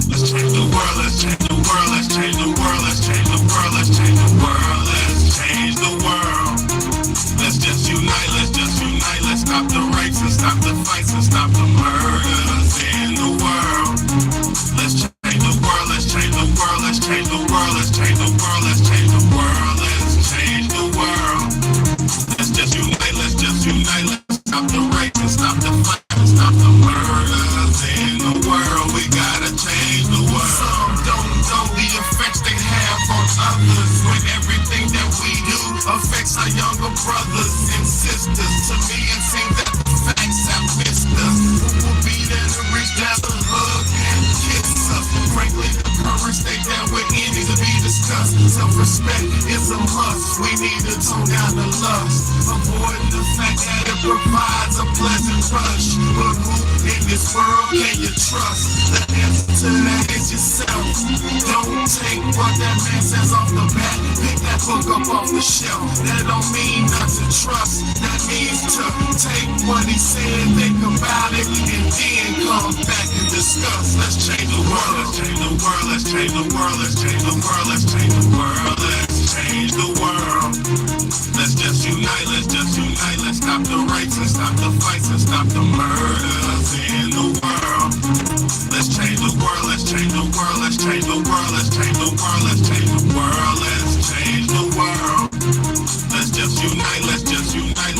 Let's change the world, let's change the world, let's change the world, let's change the world, let's change the world, let's change the world. Let's just unite, let's stop the rapes and stop the fights and stop the murders in the world. Let's change the world, let's change the world, let's change the world, let's change the world, let's change the world, let's change the world. Let's just unite, let's stop the rapes and stop the fights and stop the murders in the world. We gotta change the world. Some don't know the effects they have on others when everything that we do affects our younger brothers and sisters. To me it seems that the facts have missed us. Who will be there to reach down to hug and kiss us? Frankly, the courage stay down with any to be discussed. Self-respect is a must. We need to tone down the lust, avoiding the fact that it provides a pleasant rush. But who in this world can you trust? The answer to that is yourself. Don't take what that man says off the bat. Pick that book up off the shelf. That don't mean not to trust. That means to take what he said, think about it, and then come back and discuss. Let's change the world, let's change the world, let's change the world, let's change the world, let's change the world, let's change the world. Let's just unite, let's stop the rapes and stop the fights and stop the murders in the world. Let's change the world, let's change the world, let's change the world, let's change the world, let's change the world, let's change the world. Let's just unite,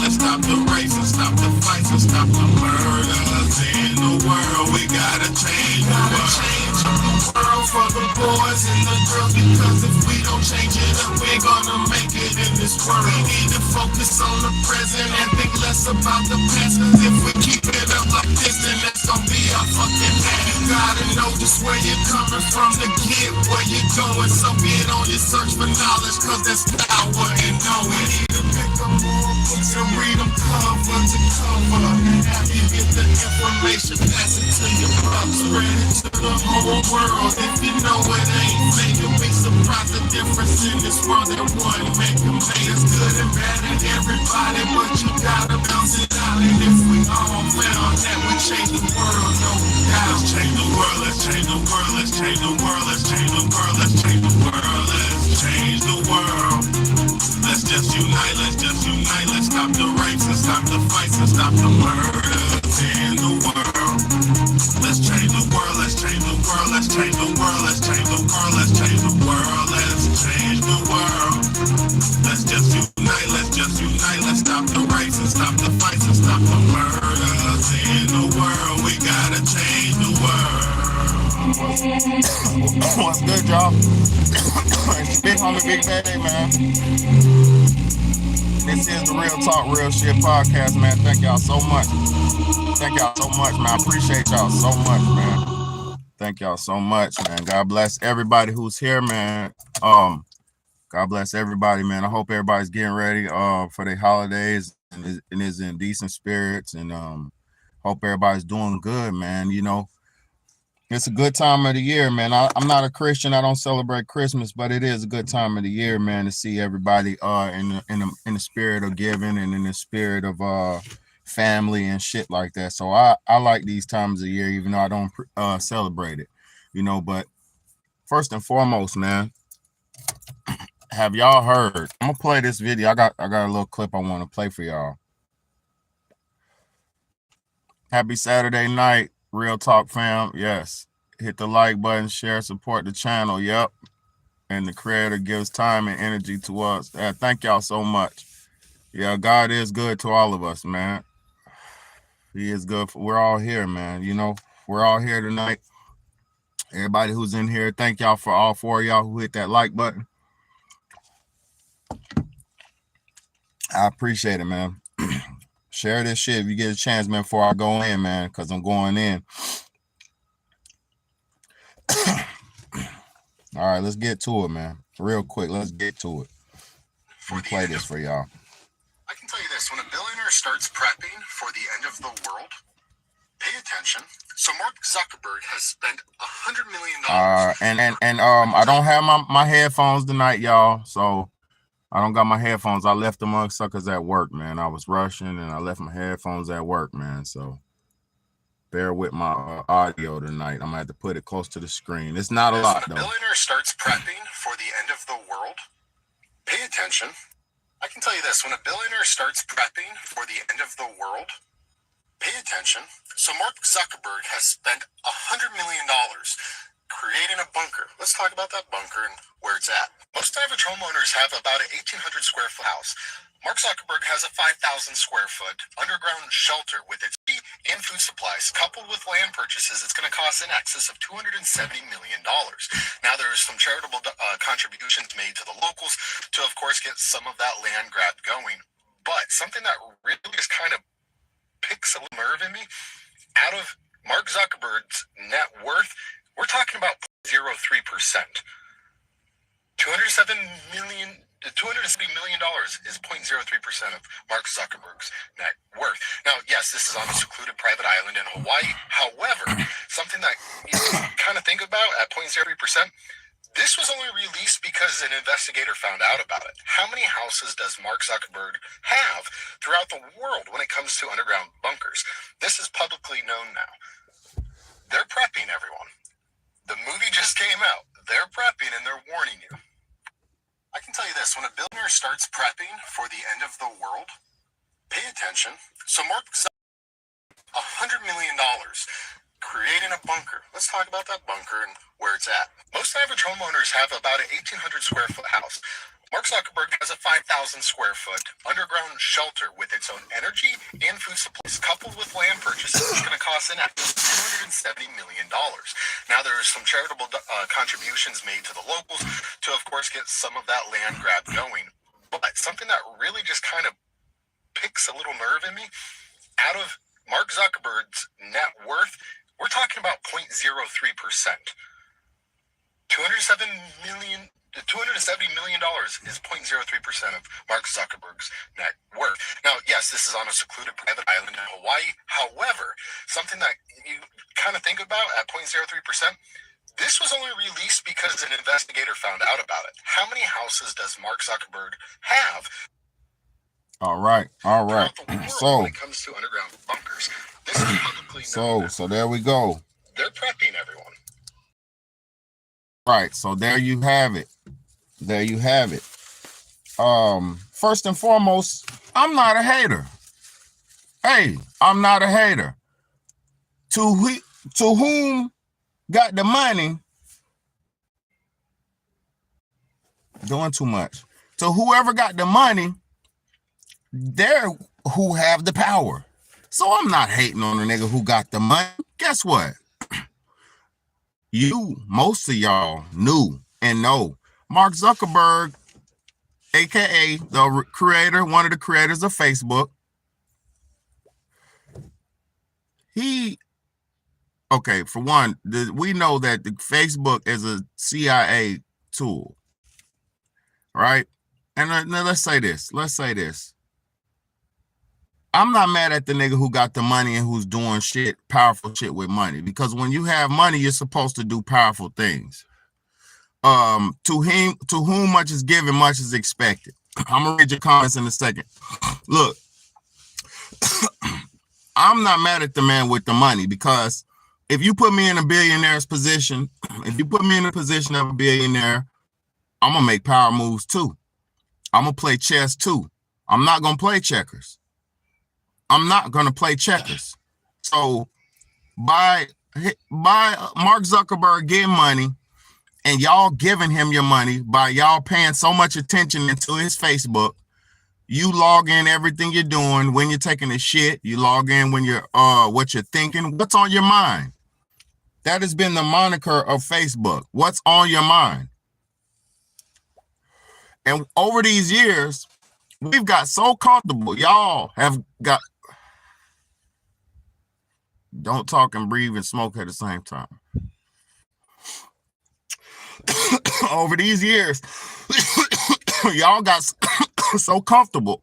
let's stop the rapes and stop the fights and stop the murders in the world. We gotta change the world. Change the world for the boys and the girls, because if we don't change it up, we're gonna make it in this world. We need to focus on the present and think less about the past, cause if we keep it up like this, then that's gonna be our fucking past. You gotta know just where you're coming from to get where you're going, so get on your search for knowledge, cause there's power in knowing. We need to pick up more books and read them cover to cover, and after you get the information, pass it to your brother, spread it to the whole world. If you know it ain't fake, you'll be surprised the difference in this world that one make them make. It's good and bad in everybody, but you gotta bounce it out. And if we all found that we change the world, no doubt. Let's change the world, let's change the world, let's change the world, let's change the world, let's change the world, let's change the world. Let's just unite, let's stop the rapes and stop the fights and stop the murders in the world. Let's change the world, let's change the world, let's change the world, let's change the world, let's change the world, let's change the world. Let's just unite, let's stop the rapes and stop the fights and stop the murders in the world. We gotta change the world. What's good, y'all? It's Big Homie Big Daddy, man. This is the Real Talk, Real Shit podcast, man. Thank y'all so much. Thank y'all so much, man. I appreciate y'all so much, man. Thank y'all so much, man. God bless everybody who's here, man. God bless everybody, man. I hope everybody's getting ready for their holidays and is in decent spirits, and hope everybody's doing good, man. You know, it's a good time of the year, man. I'm not a Christian. I don't celebrate Christmas, but it is a good time of the year, man, to see everybody in the spirit of giving and in the spirit of family and shit like that. So I like these times of year, even though I don't celebrate it, you know. But first and foremost, man, have y'all heard? I'm gonna play this video. I got a little clip I want to play for y'all. Happy Saturday night, Real Talk fam. Yes, hit the like button, share, support the channel. Yep, and the creator gives time and energy to us. Thank y'all so much. Yeah, God is good to all of us, man. He is good. We're all here, man. You know, we're all here tonight. Everybody who's in here, thank y'all for all four of y'all who hit that like button. I appreciate it, man. Share this shit if you get a chance, man, before I go in, man, because I'm going in. All right, let's get to it, man. Real quick, let's get to it. We'll play this for y'all. I can tell you this, when a billionaire starts prepping for the end of the world, pay attention. So Mark Zuckerberg has spent $100 million. I don't have my headphones tonight, y'all. So I don't got my headphones. I left the mug suckers at work, man. I was rushing and I left my headphones at work, man. So bear with my audio tonight. I'm gonna have to put it close to the screen. It's not a lot, though. When a billionaire starts prepping for the end of the world, pay attention. I can tell you this, when a billionaire starts prepping for the end of the world, pay attention. So Mark Zuckerberg has spent $100 million creating a bunker. Let's talk about that bunker and where it's at. Most average homeowners have about an 1,800 square foot house. Mark Zuckerberg has a 5,000 square foot underground shelter with its tea and food supplies. Coupled with land purchases, it's going to cost in excess of $270 million. Now, there's some charitable contributions made to the locals to, of course, get some of that land grab going. But something that really just kind of picks a nerve in me, out of Mark Zuckerberg's net worth, we're talking about 0.03%. $270 million is 0.03% of Mark Zuckerberg's net worth. Now, yes, this is on a secluded private island in Hawaii. However, something that you kind of think about at 0.03%, this was only released because an investigator found out about it. How many houses does Mark Zuckerberg have throughout the world when it comes to underground bunkers? This is publicly known now. They're prepping everyone. The movie just came out. They're prepping and they're warning you. I can tell you this, when a billionaire starts prepping for the end of the world, pay attention. So Mark Zuckerberg, $100 million creating a bunker. Let's talk about that bunker and where it's at. Most average homeowners have about an 1,800 square foot house. Mark Zuckerberg has a 5,000 square foot underground shelter with its own energy and food supplies. Coupled with land purchases, it's going to cost in excess of $270 million. Now, there's some charitable contributions made to the locals to, of course, get some of that land grab going. But something that really just kind of picks a little nerve in me, out of Mark Zuckerberg's net worth, we're talking about 0.03%. $270 million is 0.03% of Mark Zuckerberg's net worth. Now, yes, this is on a secluded private island in Hawaii. However, something that you kind of think about at 0.03%, this was only released because an investigator found out about it. How many houses does Mark Zuckerberg have? All right. So when it comes to underground bunkers, this is publicly known. So there we go. They're prepping everyone. Right. So there you have it. First and foremost, I'm not a hater. Hey, I'm not a hater. To whom got the money, doing too much. To whoever got the money, they're who have the power. So I'm not hating on the nigga who got the money. Guess what? Most of y'all knew and know Mark Zuckerberg, aka the creator, one of the creators of Facebook. For one, we know that the Facebook is a CIA tool, right? And let's say this. I'm not mad at the nigga who got the money and who's doing powerful shit with money, because when you have money, you're supposed to do powerful things. To whom much is given, much is expected. I'm gonna read your comments in a second. Look, I'm not mad at the man with the money, because if you put me in a billionaire's position, if you put me in a position of a billionaire, I'm gonna make power moves too. I'm gonna play chess too. I'm not gonna play checkers. So by Mark Zuckerberg getting money and y'all giving him your money, by y'all paying so much attention into his Facebook, you log in everything you're doing. When you're taking a shit, you log in when you're what you're thinking, what's on your mind. That has been the moniker of Facebook. What's on your mind? And over these years, we've got so comfortable. Y'all have got, don't talk and breathe and smoke at the same time. over these years, y'all got so comfortable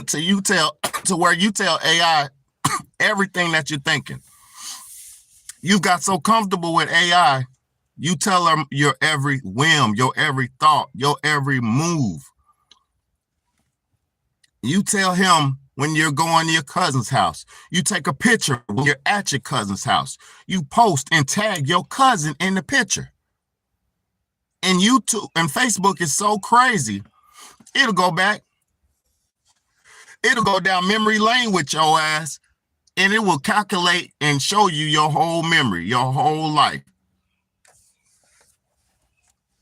to where you tell AI everything that you're thinking. You got so comfortable with AI, you tell them your every whim, your every thought, your every move. You tell him when you're going to your cousin's house. You take a picture when you're at your cousin's house. You post and tag your cousin in the picture. And YouTube and Facebook is so crazy. It'll go back. It'll go down memory lane with your ass, and it will calculate and show you your whole memory, your whole life.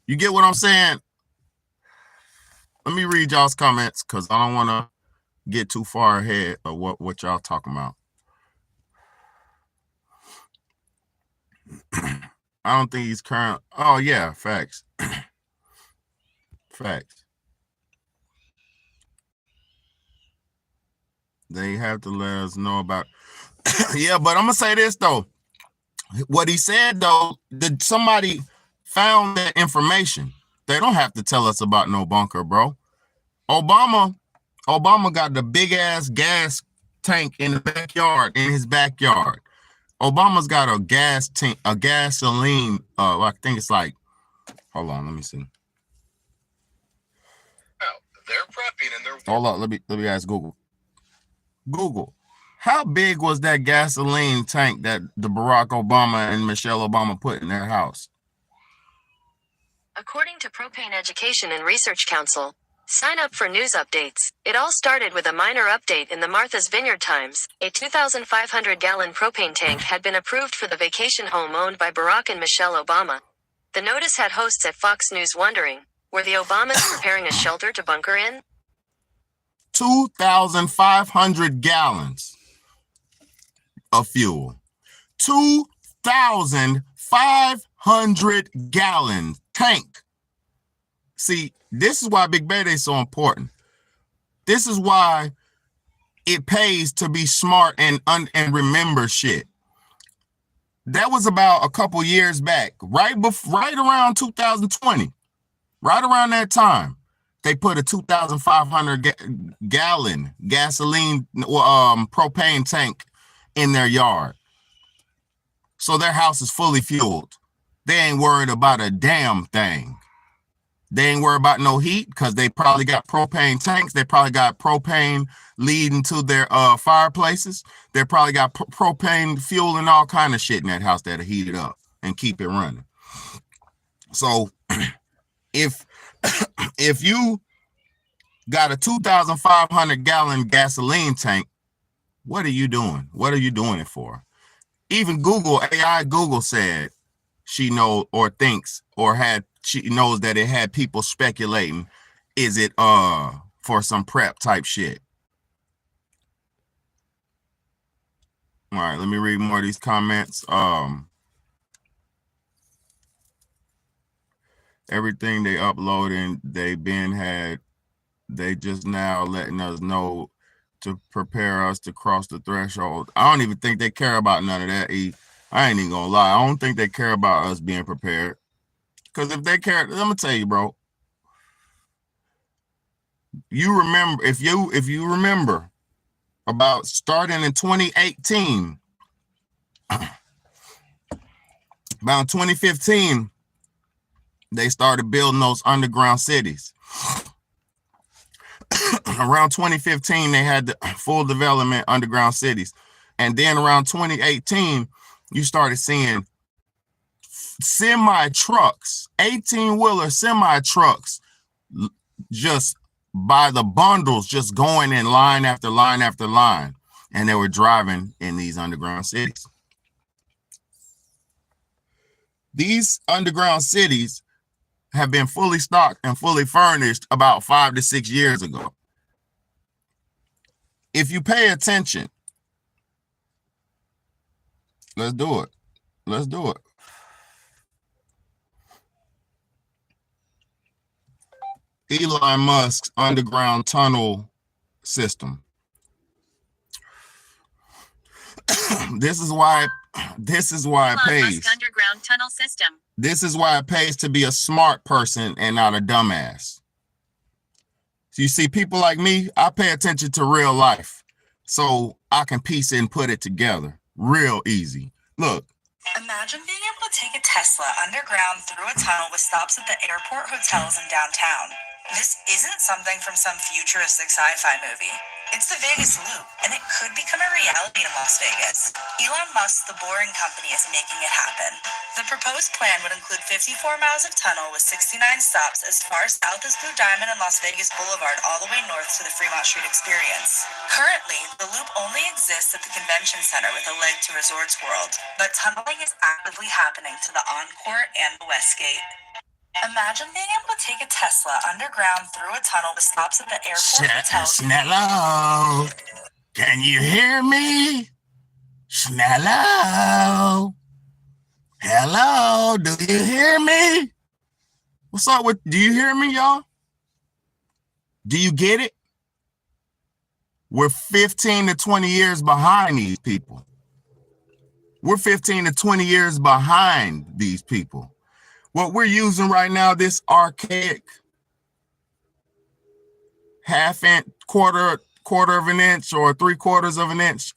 You get what I'm saying? Let me read y'all's comments because I don't want to get too far ahead of what y'all talking about. I don't think he's current. Oh, yeah, facts. Facts. They have to let us know about. Yeah, but I'm going to say this, though. What he said, though, that somebody found that information. They don't have to tell us about no bunker, bro. Obama got the big ass gas tank in the backyard, in his backyard. Obama's got a gas tank, a gasoline. I think it's like, hold on, let me see. They're prepping and they're. Hold on, let me ask Google. Google, how big was that gasoline tank that the Barack Obama and Michelle Obama put in their house? According to Propane Education and Research Council, sign up for news updates. It all started with a minor update in the Martha's Vineyard Times. A 2,500-gallon propane tank had been approved for the vacation home owned by Barack and Michelle Obama. The notice had hosts at Fox News wondering, were the Obamas preparing a shelter to bunker in? 2,500 gallons of fuel. 2,500 gallon tank. See, this is why Big Bad is so important. This is why it pays to be smart and remember shit. That was about a couple years back, right around 2020, right around that time. They put a 2,500 gallon gasoline propane tank in their yard. So their house is fully fueled. They ain't worried about a damn thing. They ain't worried about no heat because they probably got propane tanks. They probably got propane leading to their fireplaces. They probably got propane fuel and all kind of shit in that house that'll heat it up and keep it running. So if you got a 2,500 gallon gasoline tank, what are you doing? What are you doing it for? Even AI Google said she knows or thinks or she knows that it had people speculating, is it for some prep type shit? All right, let me read more of these comments. Everything they uploading, they just now letting us know to prepare us to cross the threshold. I don't even think they care about none of that. I ain't even gonna lie. I don't think they care about us being prepared. Because if they care, let me tell you, bro. You remember, if you remember about starting in 2018, about 2015, they started building those underground cities. Around 2015, they had the full development underground cities. And then around 2018, you started seeing semi-trucks, 18-wheeler semi-trucks, just by the bundles, just going in line after line after line. And they were driving in these underground cities. These underground cities have been fully stocked and fully furnished about 5 to 6 years ago. If you pay attention, let's do it. Let's do it. Elon Musk's underground tunnel system. This is why it pays. Musk underground tunnel system. This is why it pays to be a smart person and not a dumbass. So you see, people like me, I pay attention to real life, so I can piece it and put it together real easy. Look. Imagine being able to take a Tesla underground through a tunnel with stops at the airport hotels in downtown. This isn't something from some futuristic sci-fi movie. It's the Vegas Loop, and it could become a reality in Las Vegas. Elon Musk, the Boring Company, is making it happen. The proposed plan would include 54 miles of tunnel with 69 stops as far south as Blue Diamond and Las Vegas Boulevard all the way north to the Fremont Street Experience. Currently, the loop only exists at the convention center with a leg to Resorts World, but tunneling is actively happening to the Encore and the Westgate. Imagine being able to take a Tesla underground through a tunnel with stops at the airport hotels. Snello, can you hear me? Snello, hello, do you hear me? What's up with, do you hear me, y'all? Do you get it? We're 15 to 20 years behind these people. We're 15 to 20 years behind these people. What we're using right now, this archaic half inch, quarter of an inch or 3/4 of an inch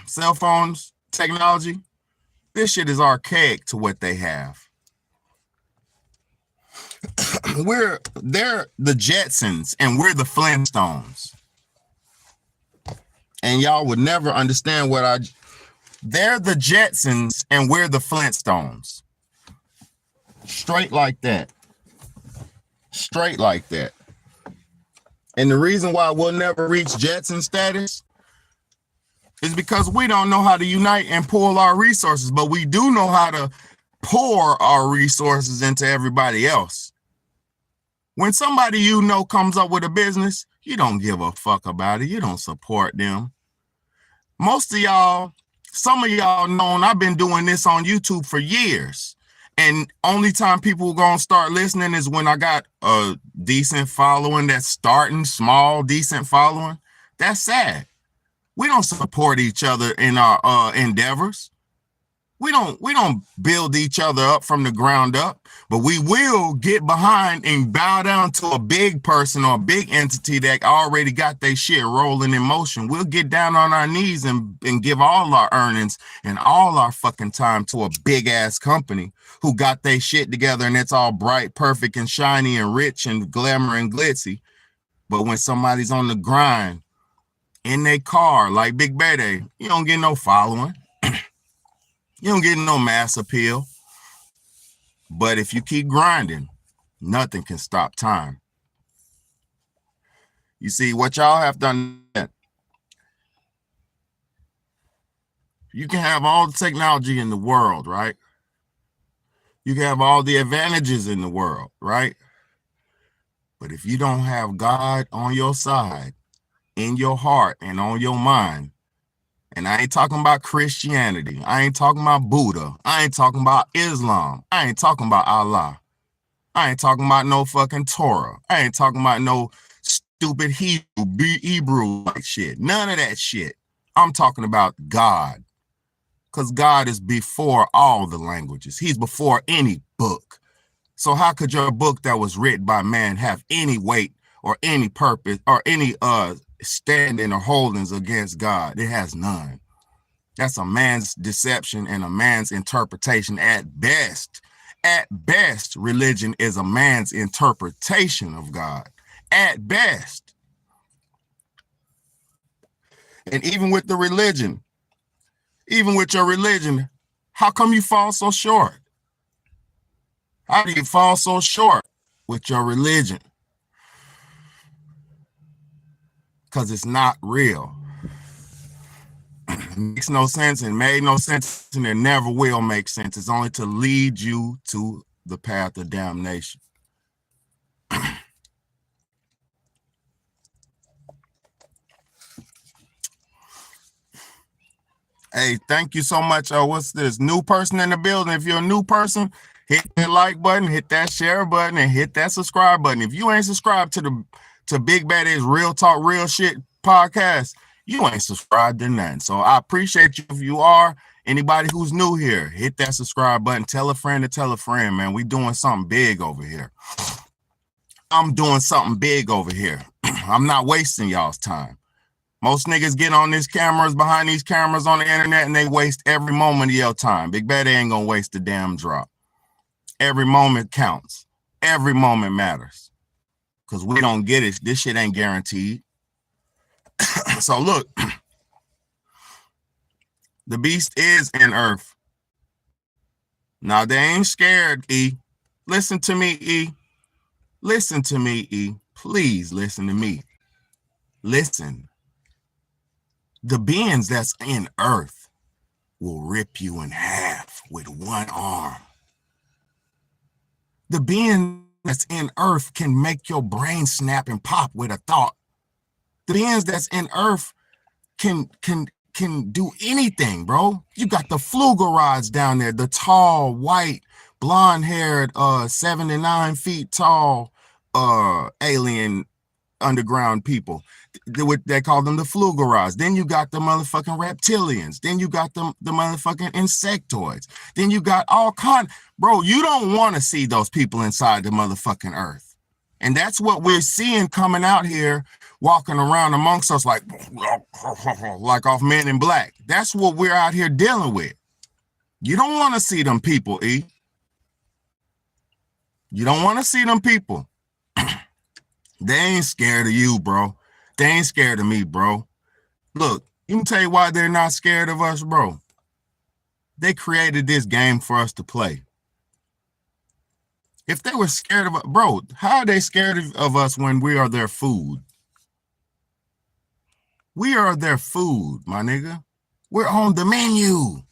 cell phones technology, this shit is archaic to what they have. They're the Jetsons and we're the Flintstones. And y'all would never understand they're the Jetsons and we're the Flintstones. Straight like that. Straight like that. And the reason why we'll never reach Jetson status is because we don't know how to unite and pool our resources, but we do know how to pour our resources into everybody else. When somebody you know comes up with a business, you don't give a fuck about it. You don't support them. Most of y'all, some of y'all know I've been doing this on YouTube for years. And only time people are going to start listening is when I got a decent following that's starting small, decent following. That's sad. We don't support each other in our endeavors. We don't build each other up from the ground up, but we will get behind and bow down to a big person or a big entity that already got their shit rolling in motion. We'll get down on our knees and give all our earnings and all our fucking time to a big ass company who got their shit together and it's all bright, perfect, and shiny and rich and glamour and glitzy. But when somebody's on the grind in their car like Big Betty, you don't get no following. You don't get no mass appeal. But if you keep grinding, nothing can stop time. You see, what y'all have done, you can have all the technology in the world, right? You can have all the advantages in the world, right? But if you don't have God on your side, in your heart and on your mind, and I ain't talking about Christianity. I ain't talking about Buddha. I ain't talking about Islam. I ain't talking about Allah. I ain't talking about no fucking Torah. I ain't talking about no stupid Hebrew like shit. None of that shit. I'm talking about God. Because God is before all the languages. He's before any book. So how could your book that was written by man have any weight or any purpose or any standing or holdings against God? It has none. That's a man's deception and a man's interpretation at best. At best, religion is a man's interpretation of God. At best. And even with the religion, even with your religion, how come you fall so short? How do you fall so short with your religion? Because it's not real. It makes no sense and made no sense and it never will make sense. It's only to lead you to the path of damnation. Hey, thank you so much. What's this? New person in the building. If you're a new person, hit that like button, hit that share button, and hit that subscribe button. If you ain't subscribed to Big Bad A's Real Talk, Real Shit podcast, You ain't subscribed to nothing. So I appreciate you if you are. Anybody who's new here, hit that subscribe button. Tell a friend to tell a friend, man. We doing something big over here. I'm doing something big over here. I'm not wasting y'all's time. Most niggas get on these cameras, behind these cameras on the internet, and they waste every moment of your time. Big Betty ain't gonna waste a damn drop. Every moment counts. Every moment matters. Because we don't get it. This shit ain't guaranteed. So look, the beast is in Earth. Now they ain't scared, E. Listen to me, E. Listen to me, E. Please listen to me. Listen. The beings that's in Earth will rip you in half with one arm. The being that's in Earth can make your brain snap and pop with a thought. The beings that's in Earth can do anything, bro. You got the Flugerods down there, the tall, white, blonde-haired, 7 to 9 feet tall alien underground people. They call them the Flugerods. Then you got the motherfucking reptilians. Then you got the motherfucking insectoids. Then you got all kind. Bro, you don't want to see those people inside the motherfucking Earth. And that's what we're seeing coming out here, walking around amongst us like off Men in Black. That's what we're out here dealing with. You don't want to see them people, E. You don't want to see them people. They ain't scared of you, bro. They ain't scared of me, bro. Look, you can tell you why they're not scared of us, bro. They created this game for us to play. If they were scared of us, bro, how are they scared of us when we are their food? We are their food, my nigga. We're on the menu.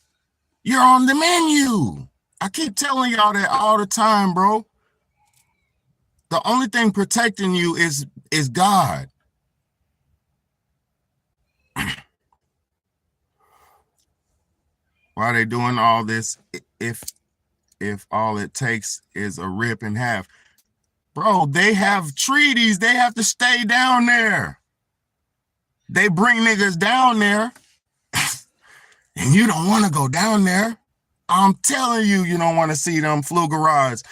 You're on the menu. I keep telling y'all that all the time, bro. The only thing protecting you is God. Why are they doing all this if all it takes is a rip in half? Bro, they have treaties. They have to stay down there. They bring niggas down there. And you don't want to go down there. I'm telling you, you don't want to see them Flugerods.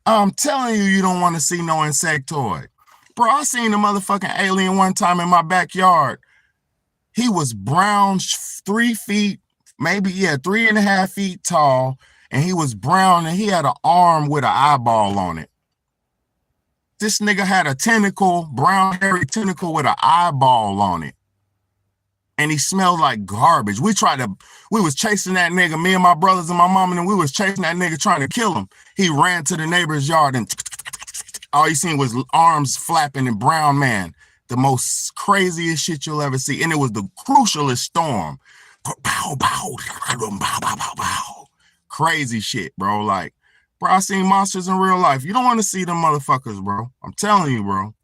I'm telling you, you don't want to see no insectoid. Bro, I seen a motherfucking alien one time in my backyard. He was brown, 3 feet, maybe, 3.5 feet tall. And he was brown and he had an arm with an eyeball on it. This nigga had a tentacle, brown hairy tentacle with an eyeball on it. And he smelled like garbage. We was chasing that nigga, me and my brothers and my mom, and we was chasing that nigga trying to kill him. He ran to the neighbor's yard and all you seen was arms flapping and brown man. The most craziest shit you'll ever see. And it was the crucialest storm. Bow, bow, bow, bow, bow, bow. Crazy shit, bro. Like, bro, I seen monsters in real life. You don't want to see them motherfuckers, bro. I'm telling you, bro.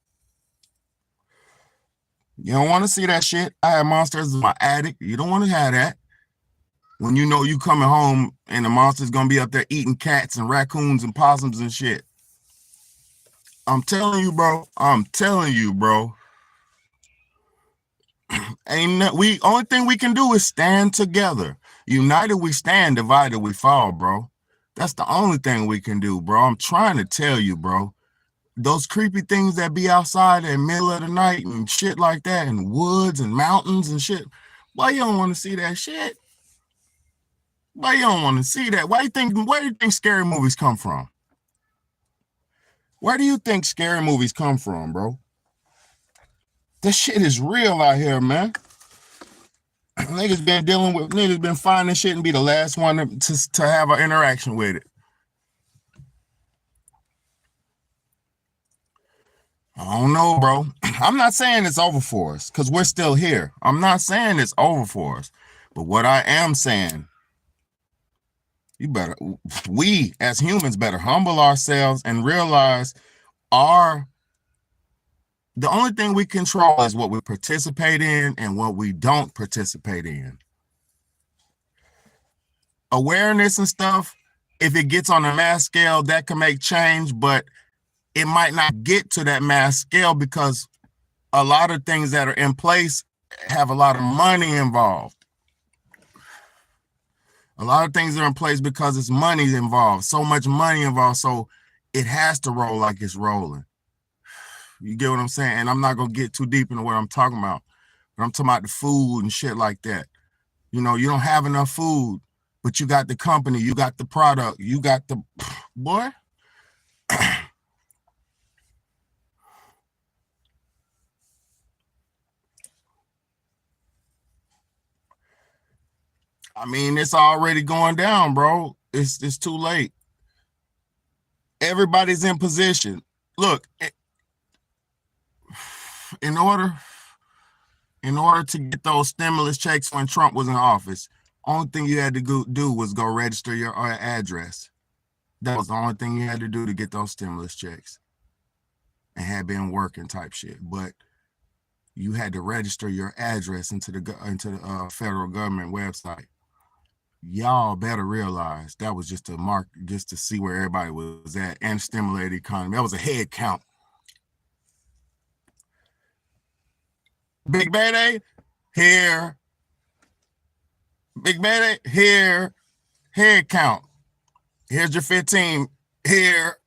You don't want to see that shit. I had monsters in my attic. You don't want to have that. When you know you coming home and the monster's going to be up there eating cats and raccoons and possums and shit. I'm telling you, bro. I'm telling you, bro. Only thing we can do is stand together. United we stand, divided we fall, bro. That's the only thing we can do, bro. I'm trying to tell you, bro. Those creepy things that be outside in the middle of the night and shit like that, and woods and mountains and shit. Why you don't want to see that shit? Why you don't want to see that? Where do you think scary movies come from? Where do you think scary movies come from, bro? This shit is real out here, man. Niggas been finding shit and be the last one to have an interaction with it. I don't know, bro. I'm not saying it's over for us because we're still here. I'm not saying it's over for us. But what I am saying, we as humans better humble ourselves and realize the only thing we control is what we participate in and what we don't participate in. Awareness and stuff, if it gets on a mass scale, that can make change, but it might not get to that mass scale because a lot of things that are in place have a lot of money involved. A lot of things are in place because it's money involved. So much money involved. So it has to roll like it's rolling. You get what I'm saying? And I'm not going to get too deep into what I'm talking about. But I'm talking about the food and shit like that. You know, you don't have enough food, but you got the company, you got the product, you got the boy. I mean, it's already going down, bro. It's too late. Everybody's in position. Look, in order to get those stimulus checks when Trump was in office, only thing you had to do was go register your address. That was the only thing you had to do to get those stimulus checks, and had been working type shit. But you had to register your address into the federal government website. Y'all better realize that was just a mark, just to see where everybody was at and stimulate the economy. That was a head count. Big Bayday, here. Big Bayday, here. Head count. Here's your 15. Here.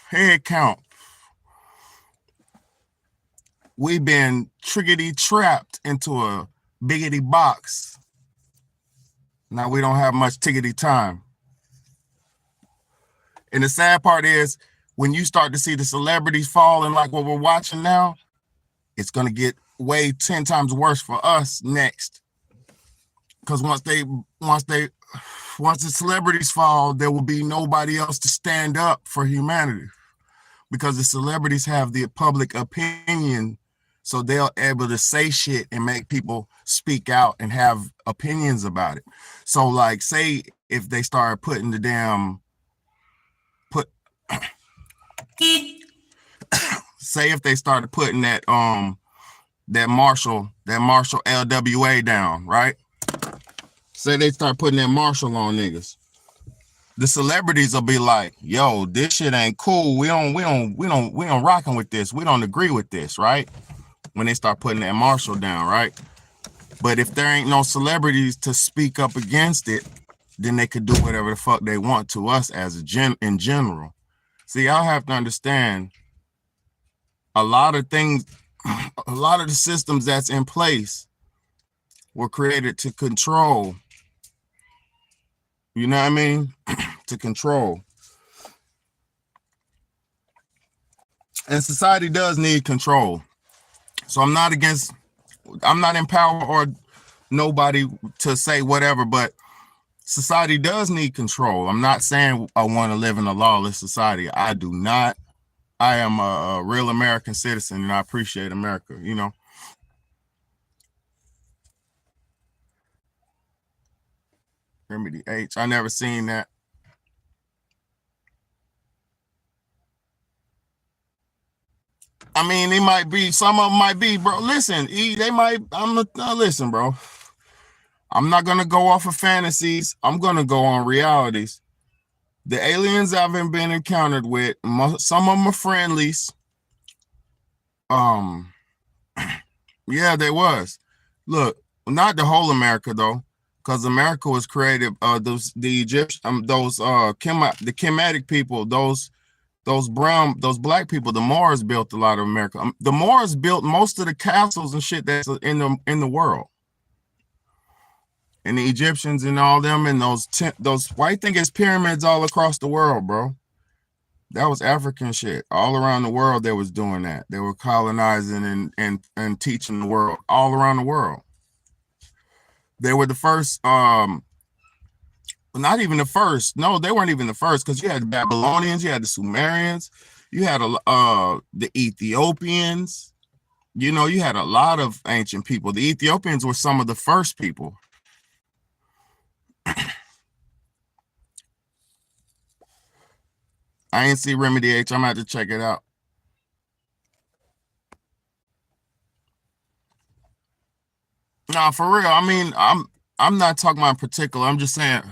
Head count. We've been triggity trapped into a biggity box. Now we don't have much tickety time. And the sad part is, when you start to see the celebrities falling like what we're watching now, it's going to get way 10 times worse for us next. Because once the celebrities fall, there will be nobody else to stand up for humanity, because the celebrities have the public opinion. So they're able to say shit and make people speak out and have opinions about it. So like, say if they start putting the damn say if they started putting that Marshall LWA down, right? Say they start putting that Marshall on niggas. The celebrities will be like, yo, this shit ain't cool. We don't rocking with this. We don't agree with this, right? When they start putting that Marshall down, right? But if there ain't no celebrities to speak up against it, then they could do whatever the fuck they want to us as in general. See, y'all have to understand, a lot of things, a lot of the systems that's in place were created to control. You know what I mean? To control. And society does need control. So I'm not in power or nobody to say whatever, but society does need control. I'm not saying I want to live in a lawless society. I do not. I am a real American citizen, and I appreciate America, you know. Remedy H. I never seen that. I mean, they might be, some of them might be, bro. Listen, they might, listen, bro. I'm not going to go off of fantasies. I'm going to go on realities. The aliens I've been encountered with, some of them are friendlies. Yeah, there was. Look, not the whole America, though, because America was created, the Egyptian, the Kemetic people, those black people, the Moors built a lot of America. The Moors built most of the castles and shit that's in the world. And the Egyptians and all them, and those white thing is pyramids all across the world, bro. That was African shit. All around the world they was doing that. They were colonizing and teaching the world all around the world. They were the first, not even the first. No, they weren't even the first, because you had the Babylonians, you had the Sumerians, you had the Ethiopians. You know, you had a lot of ancient people. The Ethiopians were some of the first people. I ain't see Remedy H. I'm gonna have to check it out. Nah, for real. I mean, I'm not talking about particular. I'm just saying,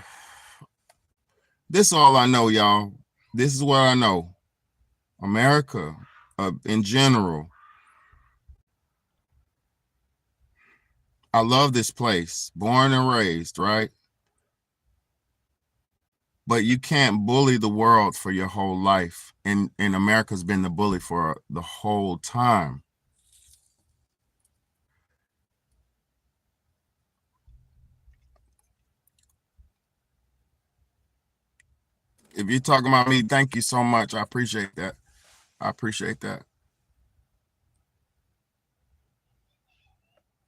this is all I know, y'all. This is what I know. America, in general, I love this place, born and raised, right? But you can't bully the world for your whole life. And America's been the bully for the whole time. If you're talking about me, thank you so much. I appreciate that. I appreciate that.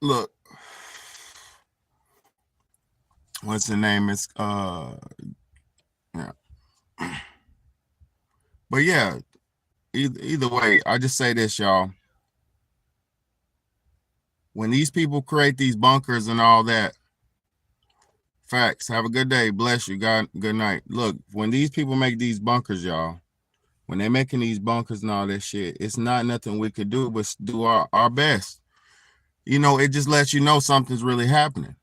Look, what's the name? It's yeah. But yeah, either way, I just say this, y'all. When these people create these bunkers and all that, facts. Have a good day. Bless you. God, good night. Look, when these people make these bunkers, y'all, when they're making these bunkers and all that shit, it's not nothing we could do but do our best. You know, it just lets you know something's really happening.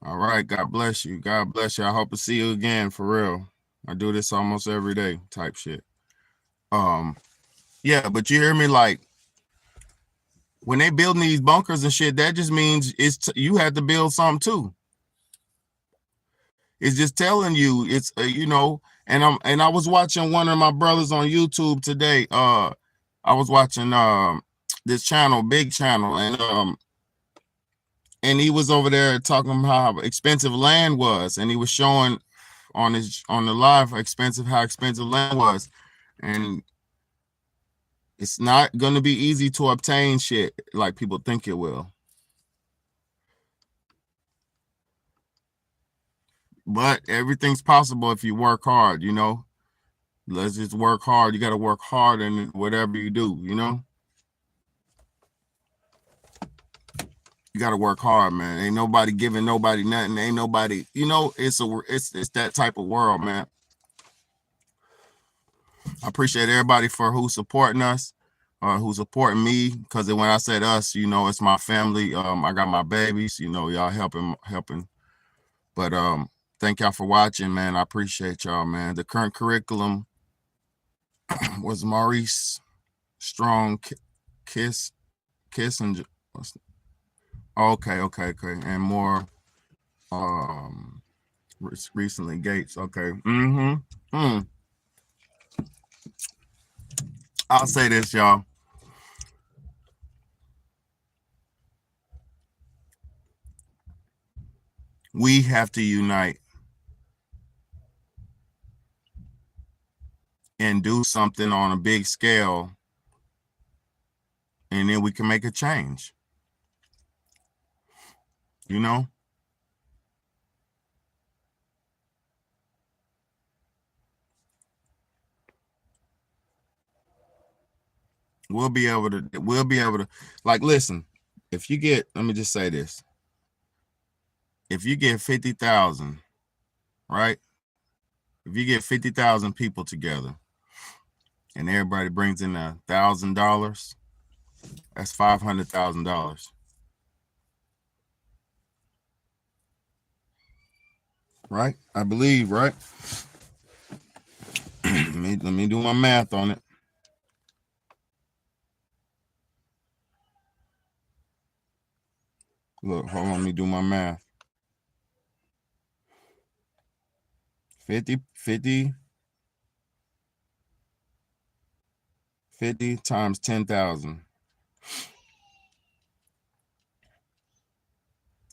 All right. God bless you. God bless you. I hope to see you again, for real. I do this almost every day type shit. Yeah, but you hear me, like, when they building these bunkers and shit, that just means you have to build something too. It's just telling you, it's you know, and I was watching one of my brothers on YouTube today. I was watching this channel, big channel, and he was over there talking about how expensive land was, and he was showing on the live how expensive land was, and it's not going to be easy to obtain shit like people think it will. But everything's possible if you work hard, you know. Let's just work hard. You got to work hard in whatever you do, you know. You got to work hard, man. Ain't nobody giving nobody nothing. Ain't nobody, you know, it's that type of world, man. I appreciate everybody for who's supporting us, who's supporting me, because when I said us, you know, it's my family. I got my babies, you know, y'all helping. But thank y'all for watching, man. I appreciate y'all, man. The current curriculum was Maurice Strong Kissinger. Okay, and more recently Gates. Okay. I'll say this, y'all. We have to unite and do something on a big scale, and then we can make a change. You know? We'll be able to, like, listen, if you get, let me just say this. If you get 50,000, right? If you get 50,000 people together and everybody brings in $1,000, that's $500,000. Right? I believe, right? let me do my math on it. Look, hold on, let me do my math. 50 times 10,000.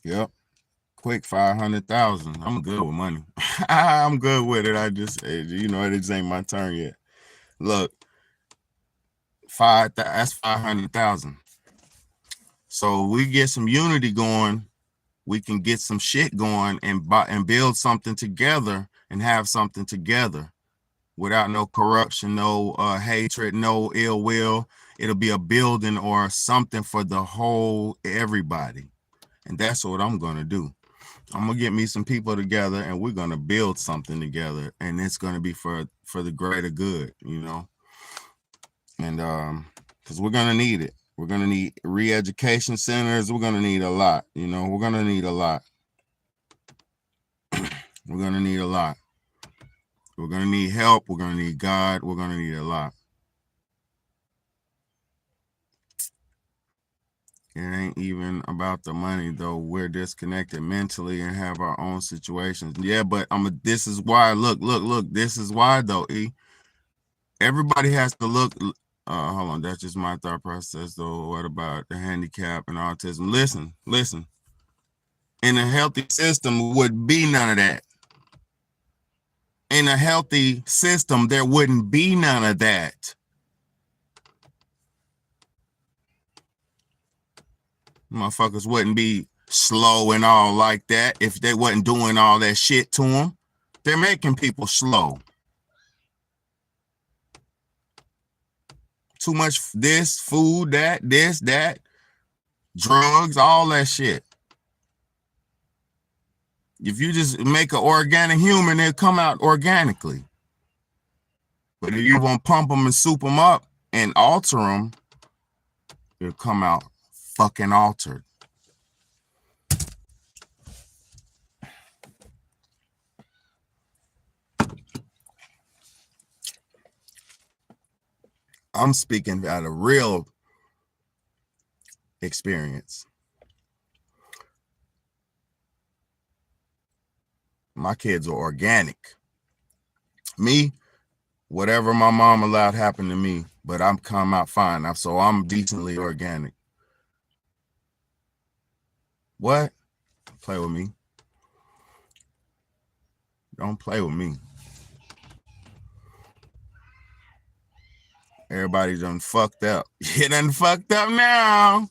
Yep. Quick 500,000. I'm good with money. I'm good with it. I just, you know, it just ain't my turn yet. Look, that's 500,000. So we get some unity going, we can get some shit going and build something together and have something together without no corruption, no hatred, no ill will. It'll be a building or something for the whole everybody. And that's what I'm going to do. I'm going to get me some people together and we're going to build something together, and it's going to be for the greater good, you know. And because we're going to need it. We're going to need re-education centers. We're going to need a lot, you know. We're going to need a lot. We're going to need a lot. We're going to need help. We're going to need God. We're going to need a lot. It ain't even about the money though. We're disconnected mentally and have our own situations. Yeah, but this is why. Look. This is why though. Everybody has to look. Hold on. That's just my thought process though. What about the handicap and autism? Listen. In a healthy system would be none of that. In a healthy system, there wouldn't be none of that. Motherfuckers wouldn't be slow and all like that if they wasn't doing all that shit to them. They're making people slow. Too much this, food, that, this, that, drugs, all that shit. If you just make an organic human, it'll come out organically. But if you want to pump them and soup them up and alter them, it'll come out fucking altered. I'm speaking out of real experience. My kids are organic. Me, whatever my mom allowed happened to me, but I'm come out fine. So I'm decently organic. What? Play with me. Don't play with me. Everybody done fucked up. You done fucked up now.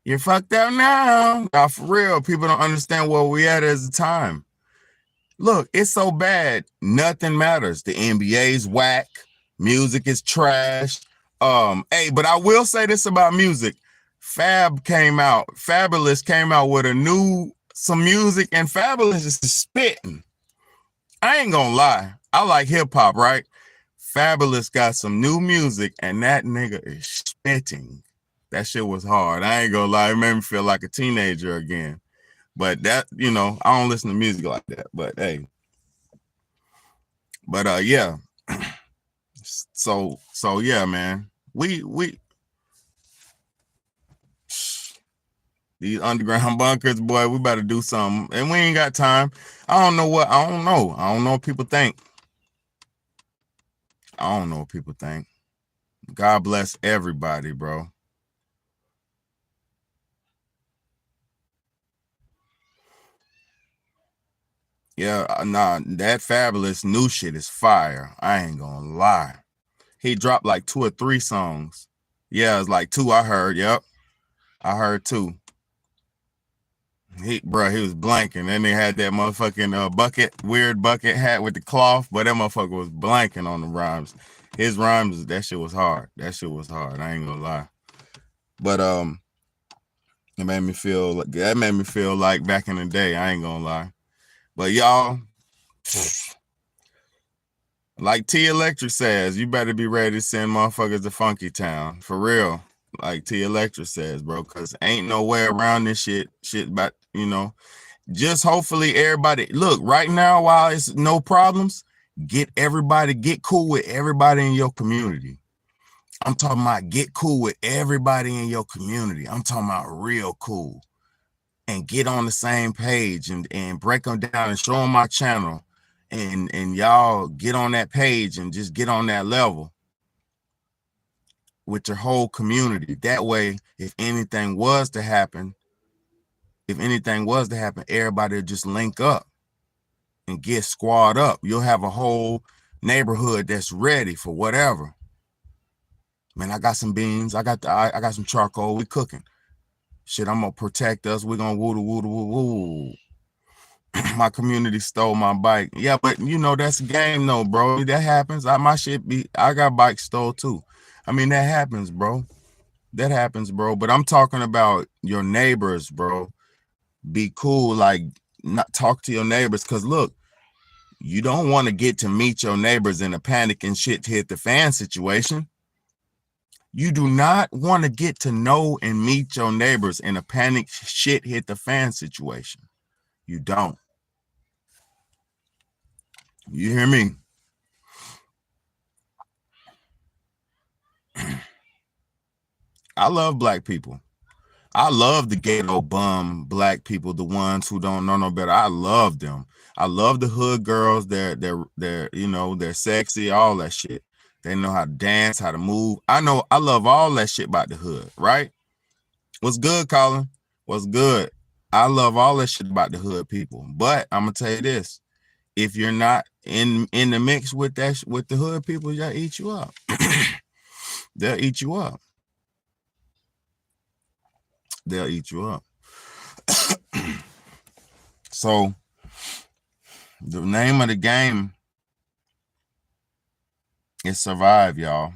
You're fucked up now. Now, for real, people don't understand where we at as a time. Look, it's so bad. Nothing matters. The NBA's whack. Music is trash. Hey, but I will say this about music. Fabulous came out with some music, and Fabulous is spitting. I ain't gonna lie. I like hip hop, right? Fabulous got some new music, and that nigga is spitting. That shit was hard. I ain't gonna lie. It made me feel like a teenager again. But that, I don't listen to music like that. But hey. But yeah. So yeah, man. We these underground bunkers, boy, we better do something. And we ain't got time. I don't know what people think. I don't know what people think. God bless everybody, bro. Yeah, nah, that Fabulous new shit is fire. I ain't gonna lie. He dropped like 2 or 3 songs. Yeah, it's like 2 I heard. Yep. I heard 2. He was blanking. Then they had that motherfucking weird bucket hat with the cloth, but that motherfucker was blanking on the rhymes. His rhymes, that shit was hard. I ain't gonna lie. But that made me feel like back in the day. I ain't gonna lie. But y'all, like T Electric says, you better be ready to send motherfuckers to Funky Town. For real. Like T Electric says, bro, because ain't no way around this shit about, just hopefully everybody, look, right now, while it's no problems, get cool with everybody in your community. I'm talking about get cool with everybody in your community. I'm talking about real cool. And get on the same page and break them down and show them my channel. And y'all get on that page and just get on that level with your whole community. That way, if anything was to happen, everybody would just link up and get squad up. You'll have a whole neighborhood that's ready for whatever. Man, I got some beans. I got some charcoal. We cooking. Shit, I'm gonna protect us. We're gonna woo. My community stole my bike. Yeah, but that's a game though, bro. That happens. I got bikes stole too. I mean, that happens, bro. But I'm talking about your neighbors, bro. Be cool, like not talk to your neighbors. Cause look, you don't want to get to meet your neighbors in a panic and shit hit the fan situation. You do not want to get to know and meet your neighbors in a panic shit hit the fan situation. You don't. You hear me? I love black people. I love the ghetto bum black people, the ones who don't know no better. I love them. I love the hood girls. They're you know, they're sexy, all that shit. They know how to dance, how to move. I love all that shit about the hood, right? What's good, Colin? What's good? I love all that shit about the hood people. But I'm gonna tell you this: if you're not in the mix with with the hood people, they'll eat you up. They'll eat you up. They'll eat you up. So the name of the game is survive, y'all.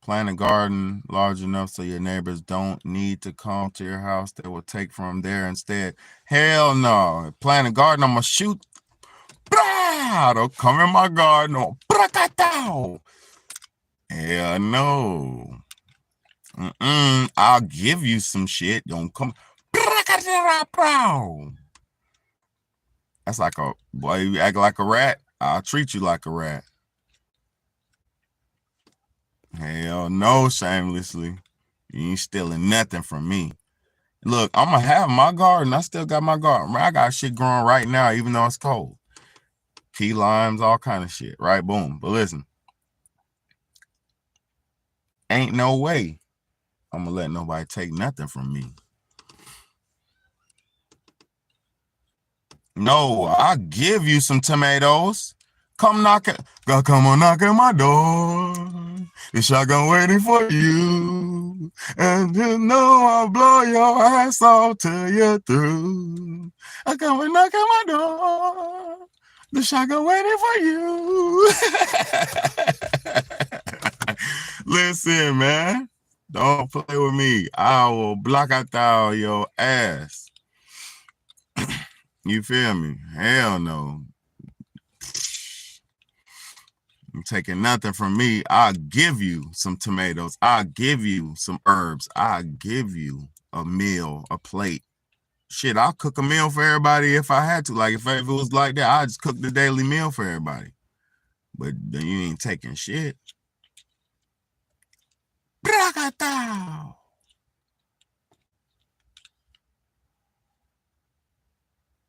Plant a garden large enough so your neighbors don't need to come to your house. They will take from there instead. Hell no. Plant a garden, I'm gonna shoot. Don't come in my garden. Hell no. I'll give you some shit. Don't come. That's like a boy. You act like a rat, I'll treat you like a rat. Hell no, shamelessly. You ain't stealing nothing from me. Look, I'm gonna have my garden. I still got my garden. I got shit growing right now, even though it's cold. Key limes, all kind of shit, right? Boom. But listen, ain't no way I'm gonna let nobody take nothing from me. No, I'll give you some tomatoes. Come knock it. Come on, knock at my door. The shotgun waiting for you. And you know I'll blow your ass off till you're through. I come and knock at my door. The shotgun waiting for you. Listen, man. Don't play with me. I will block out your ass. You feel me? Hell no. I'm taking nothing from me. I'll give you some tomatoes. I'll give you some herbs. I'll give you a meal, a plate. Shit, I'll cook a meal for everybody if I had to. Like, if it was like that, I'd just cook the daily meal for everybody. But then you ain't taking shit.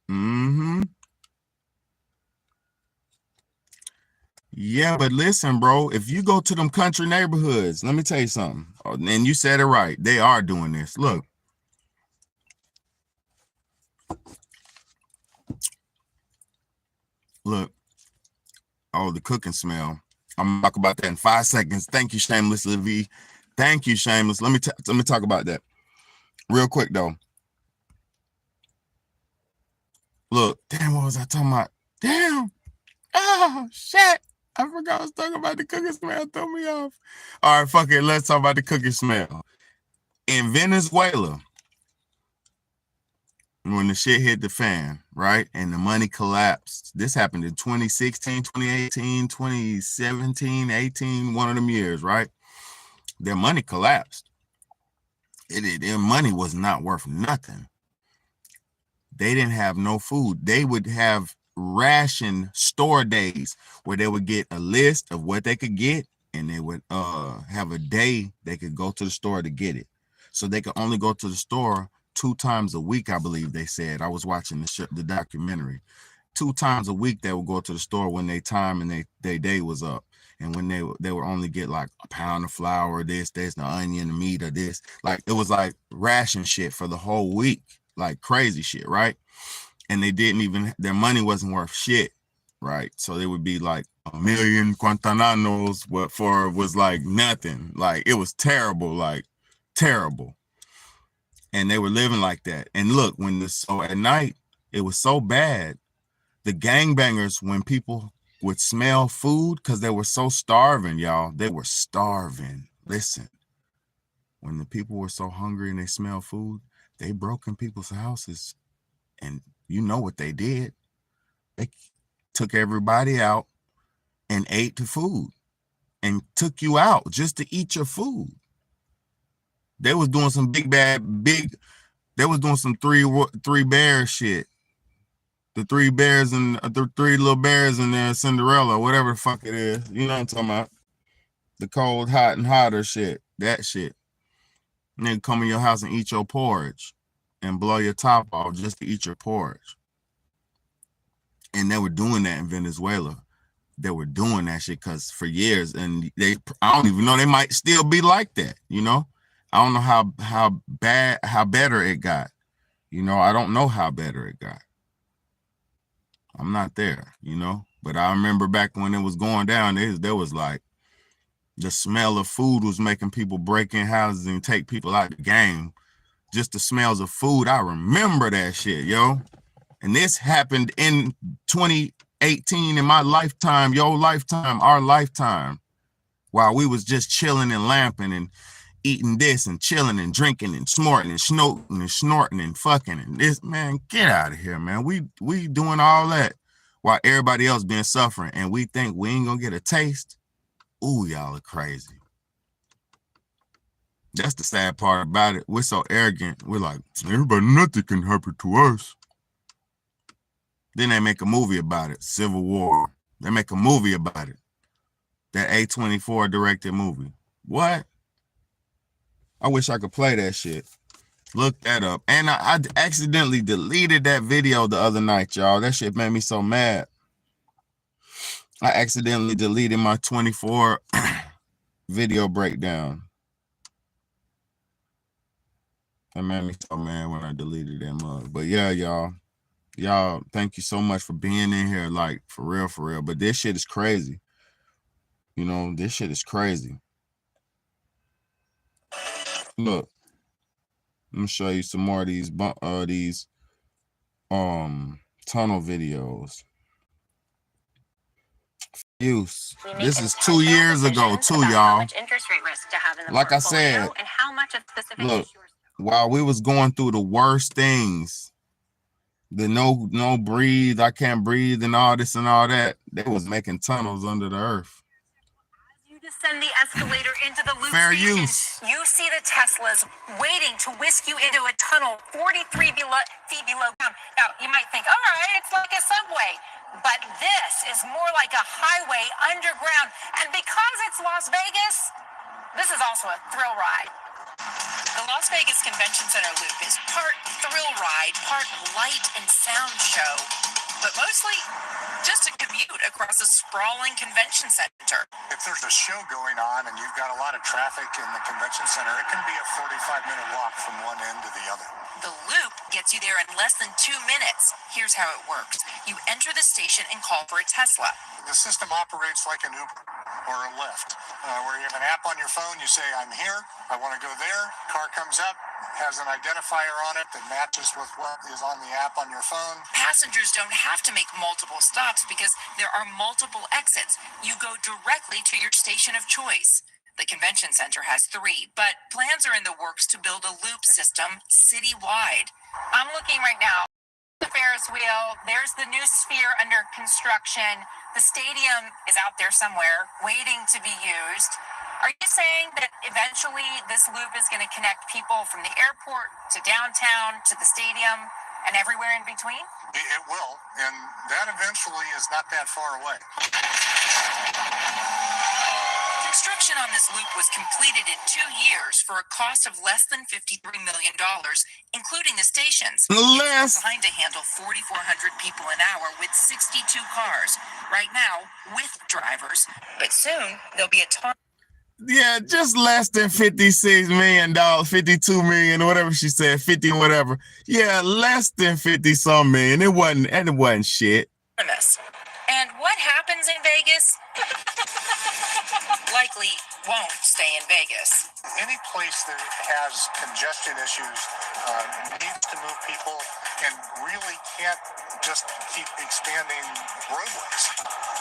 Mm-hmm. Yeah, but listen, bro, if you go to them country neighborhoods, let me tell you something. Oh, and you said it right. They are doing this. Look. Look. Oh, the cooking smell. I'm gonna talk about that in 5 seconds. Thank you, Shameless V. Thank you, Shameless. Let me talk about that real quick though. Look, damn, what was I talking about? Damn. Oh shit. I forgot I was talking about the cooking smell. Throw me off. All right, fuck it. Let's talk about the cooking smell. In Venezuela, when the shit hit the fan, right? And the money collapsed. This happened in 2016, 2018, 2017, 18, one of them years, right? Their money collapsed. Their money was not worth nothing. They didn't have no food. They would have ration store days where they would get a list of what they could get, and they would have a day they could go to the store to get it. So they could only go to the store 2 times a week, I believe they said. I was watching the documentary. 2 times a week they would go to the store when their time and their day was up. And when they would only get like a pound of flour, this, the onion, the meat, or this. Like, it was like ration shit for the whole week. Like crazy shit, right? And they didn't even, their money wasn't worth shit, right? So they would be like a million Guantananos, what for was like nothing. Like, it was terrible, like terrible. And they were living like that. And look, so at night, it was so bad. The gangbangers, when people would smell food, because they were so starving, y'all, they were starving. Listen, when the people were so hungry and they smelled food, they broke in people's houses. And you know what they did. They took everybody out and ate the food and took you out just to eat your food. They was doing some they was doing some three bear shit. The 3 bears and the 3 little bears in there, Cinderella, whatever the fuck it is. You know what I'm talking about? The cold, hot, and hotter shit. That shit. Nigga come in your house and eat your porridge and blow your top off just to eat your porridge. And they were doing that in Venezuela. They were doing that shit because for years, and I don't even know, they might still be like that, you know? I don't know how better it got. You know, I don't know how better it got. I'm not there, you know? But I remember back when it was going down, there was like, the smell of food was making people break in houses and take people out the game. Just the smells of food. I remember that shit, yo. And this happened in 2018 in my lifetime, your lifetime, our lifetime, while we was just chilling and lamping and eating this and chilling and drinking and snorting and fucking and this. Man, get out of here, man. We doing all that while everybody else been suffering, and we think we ain't gonna get a taste. Ooh, y'all are crazy. That's the sad part about it. We're so arrogant. We're like, everybody, nothing can happen to us. Then they make a movie about it, Civil War. They make a movie about it. That A24 directed movie. What? I wish I could play that shit. Look that up. And I accidentally deleted that video the other night, y'all. That shit made me so mad. I accidentally deleted my 24 video breakdown. That made me so mad when I deleted that mug. But yeah, y'all, thank you so much for being in here. Like, for real. But this shit is crazy. You know, this shit is crazy. Look, let me show you some more of these tunnel videos. Use. This is 2 years ago too, y'all. Like I said, look, while we was going through the worst things, the no breathe, I can't breathe and all this and all that, they was making tunnels under the earth. You descend the escalator into the loop Fair station. use. You see the Teslas waiting to whisk you into a tunnel 43 feet below ground. Now, you might think, all right, it's like a subway. But this is more like a highway underground. And because it's Las Vegas, this is also a thrill ride. The Las Vegas Convention Center loop is part thrill ride, part light and sound show, but mostly just a commute across a sprawling convention center. If there's a show going on and you've got a lot of traffic in the convention center, it can be a 45-minute walk from one end to the other. The loop gets you there in less than 2 minutes. Here's how it works. You enter the station and call for a Tesla. The system operates like an Uber or a Lyft, where you have an app on your phone, you say, I'm here, I want to go there, car comes up, has an identifier on it that matches with what is on the app on your phone. Passengers don't have to make multiple stops because there are multiple exits. You go directly to your station of choice. The convention center has 3, but plans are in the works to build a loop system citywide. I'm looking right now. The Ferris wheel, there's the new sphere under construction. The stadium is out there somewhere waiting to be used. Are you saying that eventually this loop is going to connect people from the airport to downtown to the stadium and everywhere in between? It will, and that eventually is not that far away. Construction on this loop was completed in 2 years for a cost of less than $53 million, including the stations. Less. It's designed to handle 4,400 people an hour with 62 cars, right now with drivers. But soon, there'll be a ton. Yeah, just less than $56 million, 52 million, or whatever she said, 50 whatever. Yeah, less than 50 some million. It wasn't shit. And what happens in Vegas? Likely won't stay in Vegas. Any place that has congestion issues needs to move people and really can't just keep expanding roadways.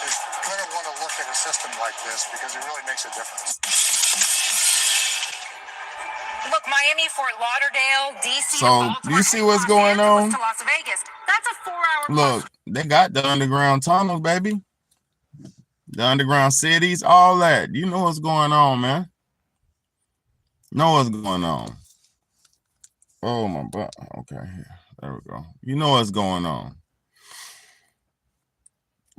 Is going to want to look at a system like this because it really makes a difference. Look, Miami, Fort Lauderdale, DC, So, Baltimore, you see what's Los going Angeles on? to Las Vegas. That's a 4-hour Look, they got the underground tunnels, baby. The underground cities, all that. You know what's going on, man. Know what's going on. Oh, my butt. Okay, here. There we go. You know what's going on.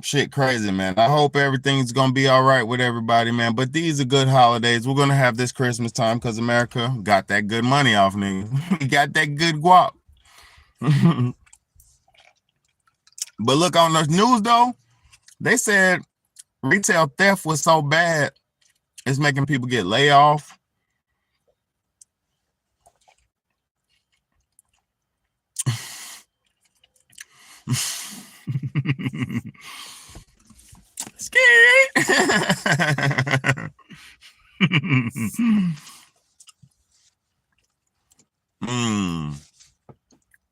Shit crazy, man. I hope everything's gonna be all right with everybody, man. But these are good holidays. We're gonna have this Christmas time because America got that good money off niggas. We got that good guap. But look, on the news though, they said retail theft was so bad, it's making people get laid off. Scary.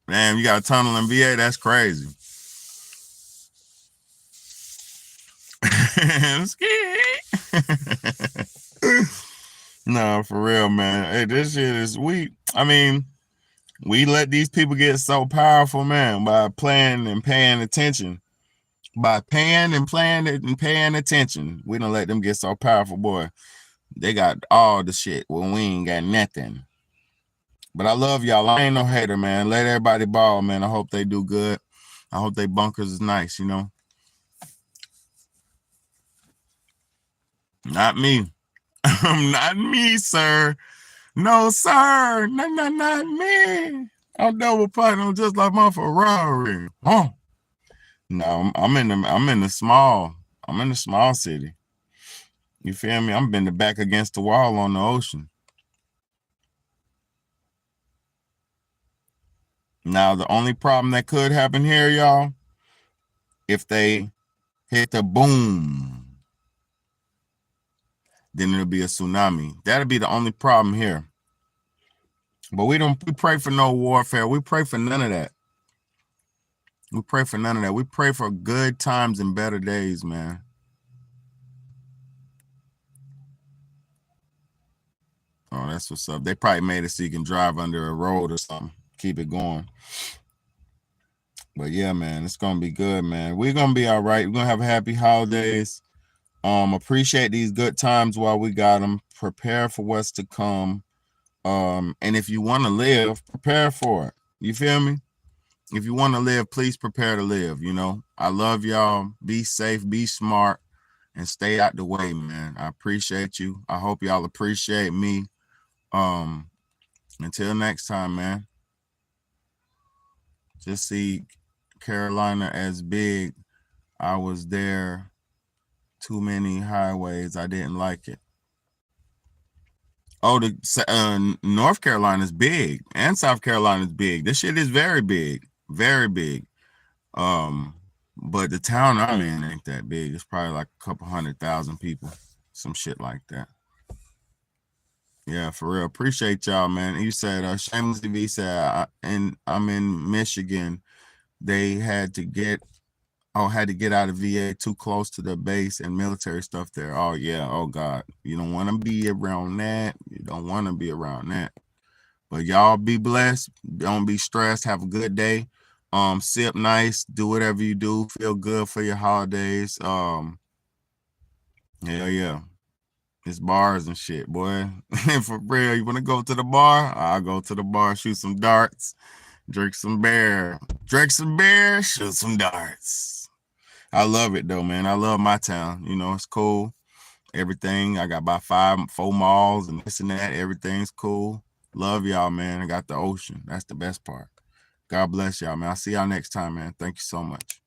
Damn, you got a tunnel in VA? That's crazy. I'm scared. No, for real, man. Hey, this shit is weak. I mean, we let these people get so powerful, man, by playing and paying attention. By paying and playing it and paying attention. We don't let them get so powerful, boy. They got all the shit when we ain't got nothing. But I love y'all. I ain't no hater, man. Let everybody ball, man. I hope they do good. I hope they bunkers is nice, you know. Not me. Not me, sir. No, sir. No, not me. I'm double platinum just like my Ferrari. Huh? No, I'm in the small city. You feel me? I'm been the back against the wall on the ocean. Now, the only problem that could happen here, y'all, if they hit the boom, then it'll be a tsunami. That'll be the only problem here. But we pray for no warfare. We pray for none of that. We pray for none of that. We pray for good times and better days, man. Oh, that's what's up. They probably made it so you can drive under a road or something. Keep it going. But yeah, man, it's gonna be good, man. We're gonna be all right. We're gonna have happy holidays. Appreciate these good times while we got them. Prepare for what's to come. And if you want to live, prepare for it. You feel me? If you want to live, please prepare to live. You know, I love y'all. Be safe, be smart, and stay out the way, man. I appreciate you. I hope y'all appreciate me. Until next time, man. Just see Carolina as big. I was there. Too many highways. I didn't like it. Oh, the North Carolina is big and South Carolina is big. This shit is very big, very big. But the town I'm in ain't that big. It's probably like a couple 100,000 people, some shit like that. Yeah, for real. Appreciate y'all, man. You said Shameless TV said, and I'm in Michigan. They had to get out of VA, too close to the base and military stuff there. Oh yeah, oh God. You don't want to be around that. You don't want to be around that. But y'all be blessed. Don't be stressed. Have a good day. Sip nice, do whatever you do, feel good for your holidays. Hell yeah. It's bars and shit, boy. And for real, you want to go to the bar? I'll go to the bar, shoot some darts, drink some beer, shoot some darts. I love it though, man. I love my town. You know, it's cool. Everything. I got about 4 malls and this and that. Everything's cool. Love y'all, man. I got the ocean. That's the best part. God bless y'all, man. I'll see y'all next time, man. Thank you so much.